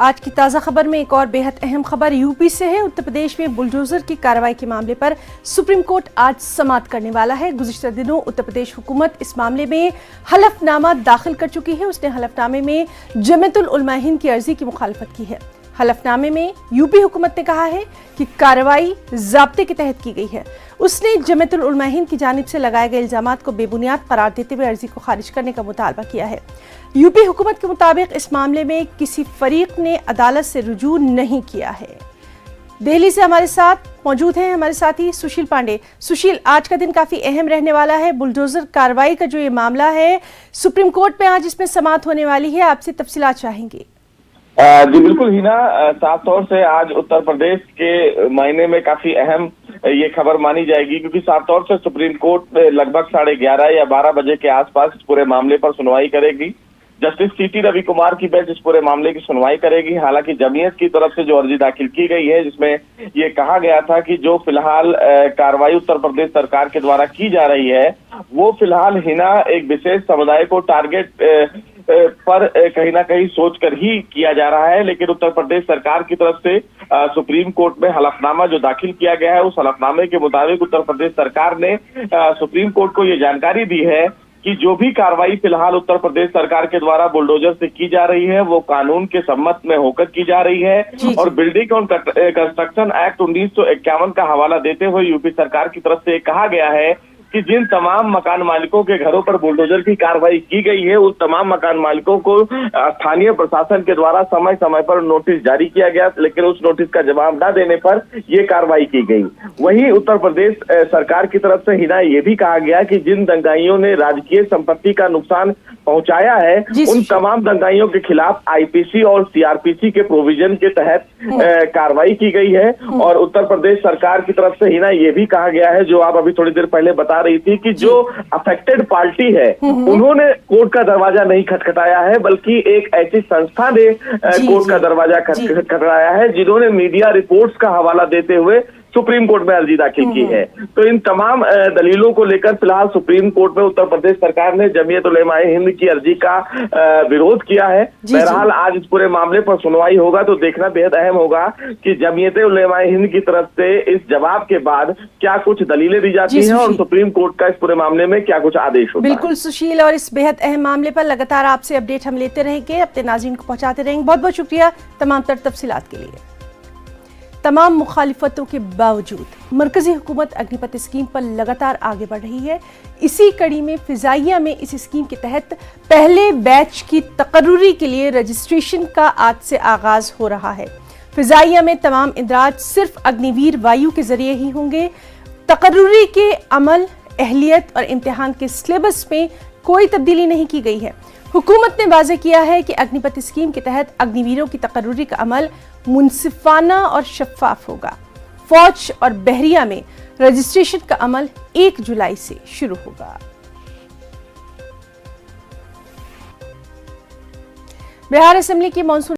आज की ताज़ा खबर में एक और बेहद अहम खबर यूपी से है। उत्तर प्रदेश में बुलडोजर की कार्रवाई के मामले पर सुप्रीम कोर्ट आज समाअत करने वाला है। गुज़िश्ता दिनों उत्तर प्रदेश हुकूमत इस मामले में हलफनामा दाखिल कर चुकी है। उसने हलफनामे में जमीयतुल उलमा हिंद की अर्जी की मुखालफत की है। हलफनामे में यूपी हुकूमत ने कहा है कि कार्रवाई ज़ाब्ते के तहत की गई है। उसने जमीयतुल उलमा हिंद की जानिब से लगाए गए इल्जामात को बेबुनियाद करार देते हुए अर्जी को खारिज करने का मुतालबा किया है। यूपी हुकूमत के मुताबिक इस मामले में किसी फरीक ने अदालत से रुजू नहीं किया है। दिल्ली से हमारे साथ मौजूद हैं हमारे साथी सुशील पांडे। सुशील, आज का दिन काफी अहम रहने वाला है। बुलडोजर कार्रवाई का जो ये मामला है, सुप्रीम कोर्ट में आज इसमें समाअत होने वाली है। आपसे तफसीलात चाहेंगे। जी बिल्कुल हिना, साफ तौर से आज उत्तर प्रदेश के मायने में काफी अहम ये खबर मानी जाएगी, क्योंकि साफ तौर से सुप्रीम कोर्ट लगभग 11:30 या 12 बजे के आसपास इस पूरे मामले पर सुनवाई करेगी। जस्टिस सीटी रवि कुमार की बेंच इस पूरे मामले की सुनवाई करेगी। हालांकि जमीयत की तरफ से जो अर्जी दाखिल की गई है, जिसमें ये कहा गया था कि जो फिलहाल कार्रवाई उत्तर प्रदेश सरकार के द्वारा की जा रही है, वो फिलहाल हिना एक विशेष समुदाय को टारगेट पर कहीं ना कहीं सोचकर ही किया जा रहा है। लेकिन उत्तर प्रदेश सरकार की तरफ से सुप्रीम कोर्ट में हलफनामा जो दाखिल किया गया है, उस हलफनामे के मुताबिक उत्तर प्रदेश सरकार ने सुप्रीम कोर्ट को ये जानकारी दी है कि जो भी कार्रवाई फिलहाल उत्तर प्रदेश सरकार के द्वारा बुलडोजर से की जा रही है, वो कानून के सम्मत में होकर की जा रही है। और बिल्डिंग एंड कंस्ट्रक्शन एक्ट 1951 का हवाला देते हुए यूपी सरकार की तरफ से कहा गया है कि जिन तमाम मकान मालिकों के घरों पर बुलडोजर की कार्रवाई की गई है, उस तमाम मकान मालिकों को स्थानीय प्रशासन के द्वारा समय समय पर नोटिस जारी किया गया, लेकिन उस नोटिस का जवाब न देने पर यह कार्रवाई की गई। वहीं उत्तर प्रदेश सरकार की तरफ से हिना ये भी कहा गया कि जिन दंगाइयों ने राजकीय संपत्ति का नुकसान पहुंचाया है, उन तमाम दंगाइयों के खिलाफ आईपीसी और सीआरपीसी के प्रोविजन के तहत कार्रवाई की गई है। और उत्तर प्रदेश सरकार की तरफ से हिना ये भी कहा गया है, जो आप अभी थोड़ी देर पहले बता रही थी, कि जो अफेक्टेड पार्टी है उन्होंने कोर्ट का दरवाजा नहीं खटखटाया है, बल्कि एक ऐसी संस्था ने कोर्ट का दरवाजा खटखटाया है, जिन्होंने मीडिया रिपोर्ट्स का हवाला देते हुए सुप्रीम कोर्ट में अर्जी दाखिल की है। तो इन तमाम दलीलों को लेकर फिलहाल सुप्रीम कोर्ट में उत्तर प्रदेश सरकार ने जमीयत उलमा हिंद की अर्जी का विरोध किया है। बहरहाल आज इस पूरे मामले पर सुनवाई होगा, तो देखना बेहद अहम होगा कि जमीयत उलमा हिंद की तरफ से इस जवाब के बाद क्या कुछ दलीलें दी जाती हैं और सुप्रीम कोर्ट का इस पूरे मामले में क्या कुछ आदेश होता है। बिल्कुल सुशील, और इस बेहद अहम मामले पर लगातार आपसे अपडेट हम लेते रहेंगे, अपने नाज़रीन को पहुंचाते रहेंगे। बहुत बहुत शुक्रिया तमाम तर तफसीलात के लिए। तमाम मुखालिफतों के बावजूद मरकजी हुकूमत अग्निपथ स्कीम पर लगातार आगे बढ़ रही है। इसी कड़ी में फिजाइया में इस स्कीम के तहत पहले बैच की तकर्रुरी के लिए रजिस्ट्रेशन का आज से आगाज हो रहा है। फिजाइया में तमाम इंदराज सिर्फ अग्निवीर वायु के जरिए ही होंगे। तकर्रुरी के अमल, अहलियत और इम्तिहान के सिलेबस में कोई तब्दीली नहीं की गई है। हुकूमत ने वाज़ेह किया है कि अग्निपथ स्कीम के तहत अग्निवीरों की तकर्रुरी का अमल मुनसिफाना और शफाफ होगा। फौज और बहरिया में रजिस्ट्रेशन का अमल 1 जुलाई से शुरू होगा। बिहार असेंबली की मॉनसून